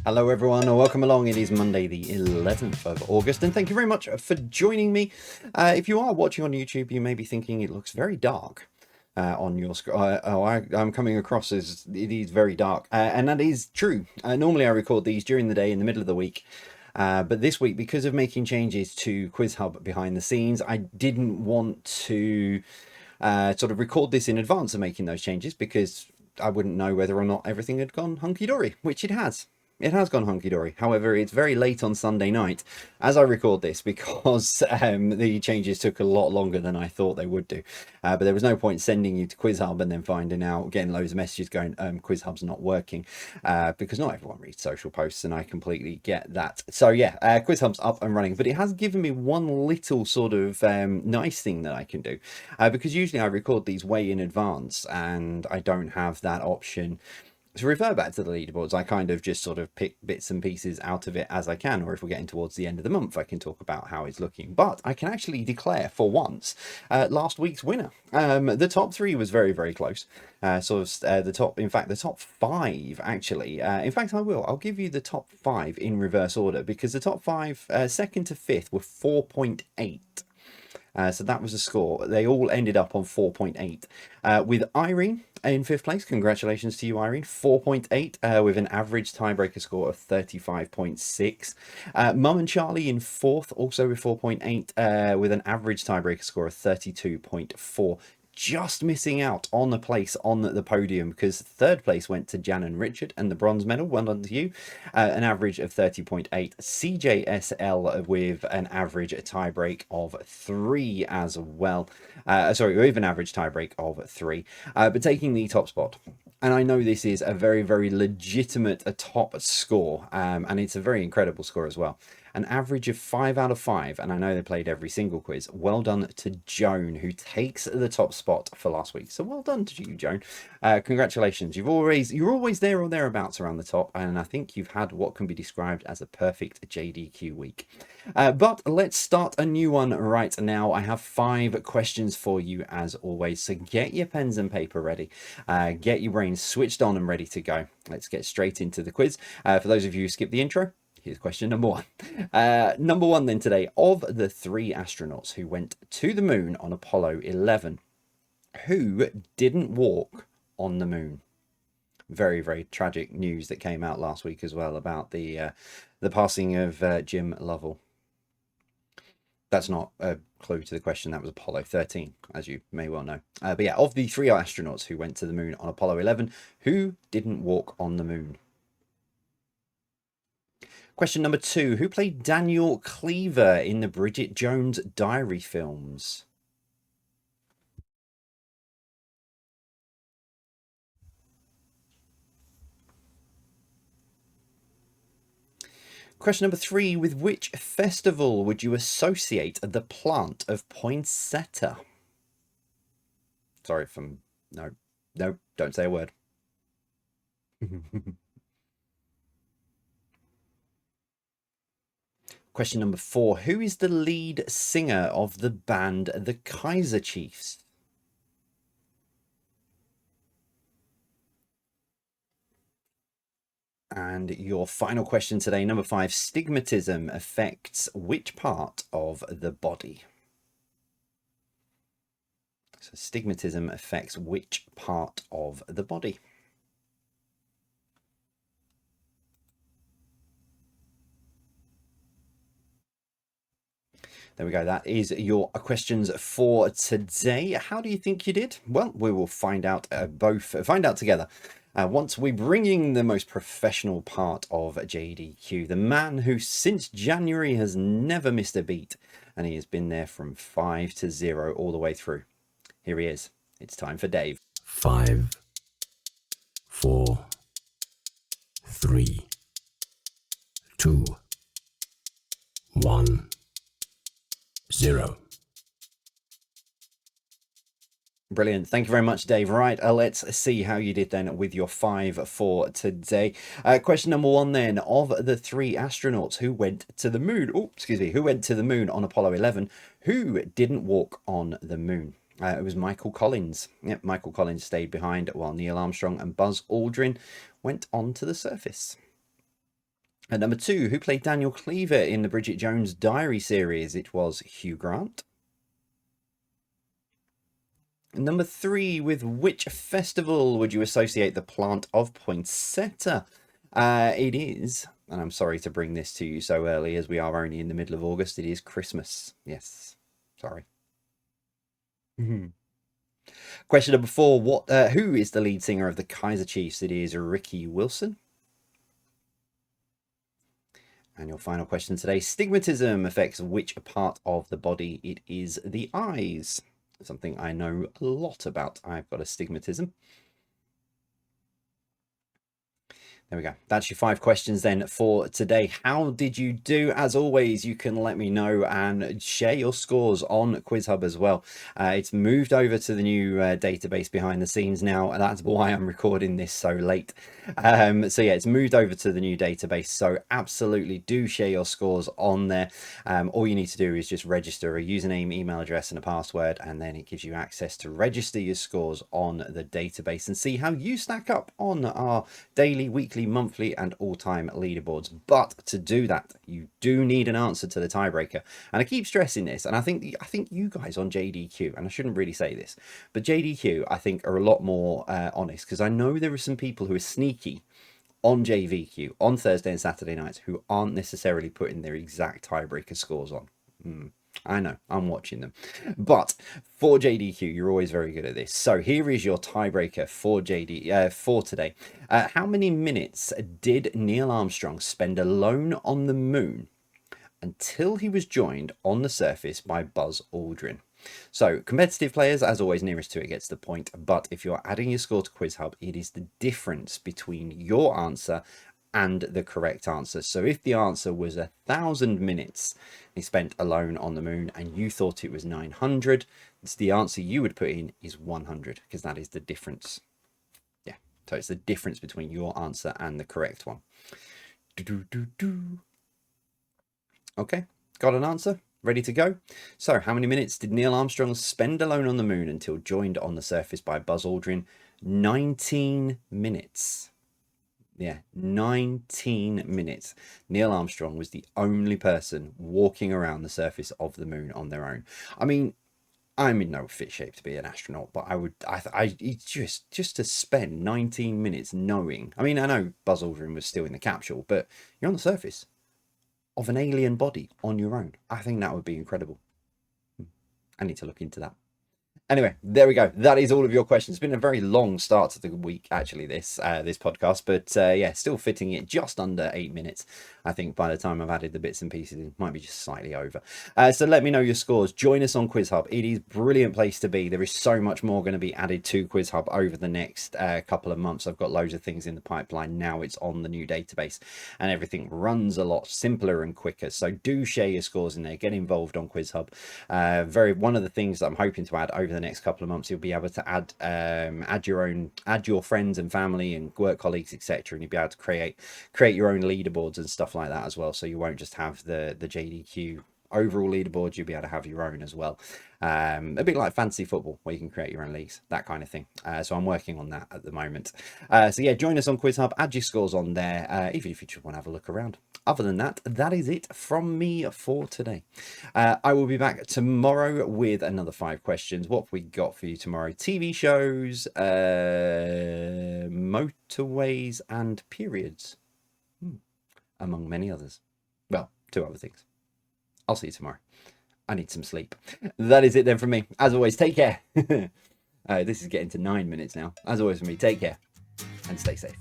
Hello everyone, and welcome along. It is Monday the 11th of August, and thank you very much for joining me. If you are watching on YouTube, you may be thinking it looks very dark on your screen. I'm coming across as it is very dark, and that is true. Normally I record these during the day in the middle of the week, but this week, because of making changes to Quiz Hub behind the scenes, I didn't want to sort of record this in advance of making those changes, because I wouldn't know whether or not everything had gone hunky-dory, which it has. It has gone hunky-dory. However, it's very late on Sunday night as I record this, because the changes took a lot longer than I thought they would do. But there was no point sending you to Quiz Hub and then finding out, getting loads of messages going, Quiz Hub's not working, because not everyone reads social posts, and I completely get that. So yeah, Quiz Hub's up and running, but it has given me one little sort of nice thing that I can do, because usually I record these way in advance and I don't have that option to refer back to the leaderboards. I kind of just sort of pick bits and pieces out of it as I can, or if we're getting towards the end of the month, I can talk about how it's looking. But I can actually declare for once last week's winner. The top three was very, very close. The top five actually. In fact, I'll give you the top five in reverse order, because the top five, second to fifth, were 4.8. So that was the score. They all ended up on 4.8. With Irene in fifth place, congratulations to you, Irene, 4.8, with an average tiebreaker score of 35.6. Mum and Charlie in fourth, also with 4.8, with an average tiebreaker score of 32.4. Just missing out on the place on the podium, because third place went to Jan and Richard, and the bronze medal went on to you, an average of 30.8. CJSL with an average tiebreak of 3 as well. With an average tiebreak of 3, but taking the top spot. And I know this is a very, very legitimate top score, and it's a very incredible score as well. An average of 5 out of 5, and I know they played every single quiz. Well done to Joan, who takes the top spot for last week. So well done to you, Joan. Congratulations. You're always there or thereabouts around the top, and I think you've had what can be described as a perfect JDQ week. But let's start a new one right now. I have 5 questions for you as always, so get your pens and paper ready. Get your brains switched on and ready to go. Let's get straight into the quiz. For those of you who skipped the intro, here's question number 1. Number 1 then today. Of the 3 astronauts who went to the moon on Apollo 11, who didn't walk on the moon? Very, very tragic news that came out last week as well about the passing of Jim Lovell. That's not a clue to the question. That was Apollo 13, as you may well know. But yeah, of the 3 astronauts who went to the moon on Apollo 11, who didn't walk on the moon? Question number 2. Who played Daniel Cleaver in the Bridget Jones Diary films? Question number 3. With which festival would you associate the plant of poinsettia? Sorry from... No, don't say a word. Question number 4. Who is the lead singer of the band The Kaiser Chiefs? And your final question today, number 5. Stigmatism affects which part of the body? So stigmatism affects which part of the body? There we go. That is your questions for today. How do you think you did? Well, we will find out together. Once we bring in the most professional part of JDQ, the man who since January has never missed a beat, and he has been there from 5 to 0 all the way through. Here he is. It's time for Dave. 5, 4, 3, 2, 1, 0. Brilliant. Thank you very much, Dave. Right, let's see how you did then with your 5 for today. Question number 1 then. Of the 3 astronauts who went to the moon, who went to the moon on Apollo 11, who didn't walk on the moon? It was Michael Collins. Yep, Michael Collins stayed behind while Neil Armstrong and Buzz Aldrin went onto the surface. At number 2, who played Daniel Cleaver in the Bridget Jones Diary series? It was Hugh Grant. Number 3, with which festival would you associate the plant of poinsettia? It is, and I'm sorry to bring this to you so early as we are only in the middle of August, it is Christmas. Yes, sorry. Question number 4, who is the lead singer of the Kaiser Chiefs? It is Ricky Wilson. And your final question today, stigmatism affects which part of the body? It is the eyes. Something I know a lot about. I've got astigmatism. There we go. That's your 5 questions then for today. How did you do? As always, you can let me know and share your scores on QuizHub as well. It's moved over to the new database behind the scenes now, and that's why I'm recording this so late. So yeah, it's moved over to the new database. So absolutely do share your scores on there. All you need to do is just register a username, email address, and a password, and then it gives you access to register your scores on the database and see how you stack up on our daily, weekly, monthly, and all-time leaderboards. But to do that, you do need an answer to the tiebreaker, and I keep stressing this, and I think you guys on JDQ, and I shouldn't really say this, but JDQ I think are a lot more honest, because I know there are some people who are sneaky on JVQ on Thursday and Saturday nights who aren't necessarily putting their exact tiebreaker scores on. I know, I'm watching them. But for JDQ, you're always very good at this. So here is your tiebreaker for for today. How many minutes did Neil Armstrong spend alone on the moon until he was joined on the surface by Buzz Aldrin? So competitive players, as always, nearest to it gets the point. But if you're adding your score to QuizHub, it is the difference between your answer and the correct answer. So if the answer was 1,000 minutes he spent alone on the moon and you thought it was 900, it's the answer you would put in is 100, because that is the difference. Yeah, so it's the difference between your answer and the correct one. Okay, got an answer? Ready to go? So how many minutes did Neil Armstrong spend alone on the moon until joined on the surface by Buzz Aldrin? 19 minutes. Yeah, 19 minutes. Neil Armstrong was the only person walking around the surface of the moon on their own. I mean, I'm in no fit shape to be an astronaut, but just to spend 19 minutes knowing. I mean, I know Buzz Aldrin was still in the capsule, but you're on the surface of an alien body on your own. I think that would be incredible. I need to look into that. Anyway, there we go. That is all of your questions. It's been a very long start to the week, actually, this podcast. But yeah, still fitting it just under 8 minutes. I think by the time I've added the bits and pieces, it might be just slightly over. So let me know your scores. Join us on QuizHub. It is a brilliant place to be. There is so much more going to be added to QuizHub over the next couple of months. I've got loads of things in the pipeline. Now it's on the new database and everything runs a lot simpler and quicker. So do share your scores in there. Get involved on QuizHub. One of the things that I'm hoping to add over the next couple of months, you'll be able to add your friends and family and work colleagues, etc., and you'll be able to create your own leaderboards and stuff like that as well. So you won't just have the JDQ overall leaderboard, you'll be able to have your own as well. A bit like fantasy football, where you can create your own leagues, that kind of thing. So I'm working on that at the moment. So yeah, join us on QuizHub, add your scores on there, even if you just want to have a look around. Other than that, that is it from me for today. I will be back tomorrow with another 5 questions. What have we got for you tomorrow? TV shows, motorways, and periods, among many others. Well, 2 other things. I'll see you tomorrow. I need some sleep. That is it then from me. As always, take care. This is getting to 9 minutes now. As always from me, take care and stay safe.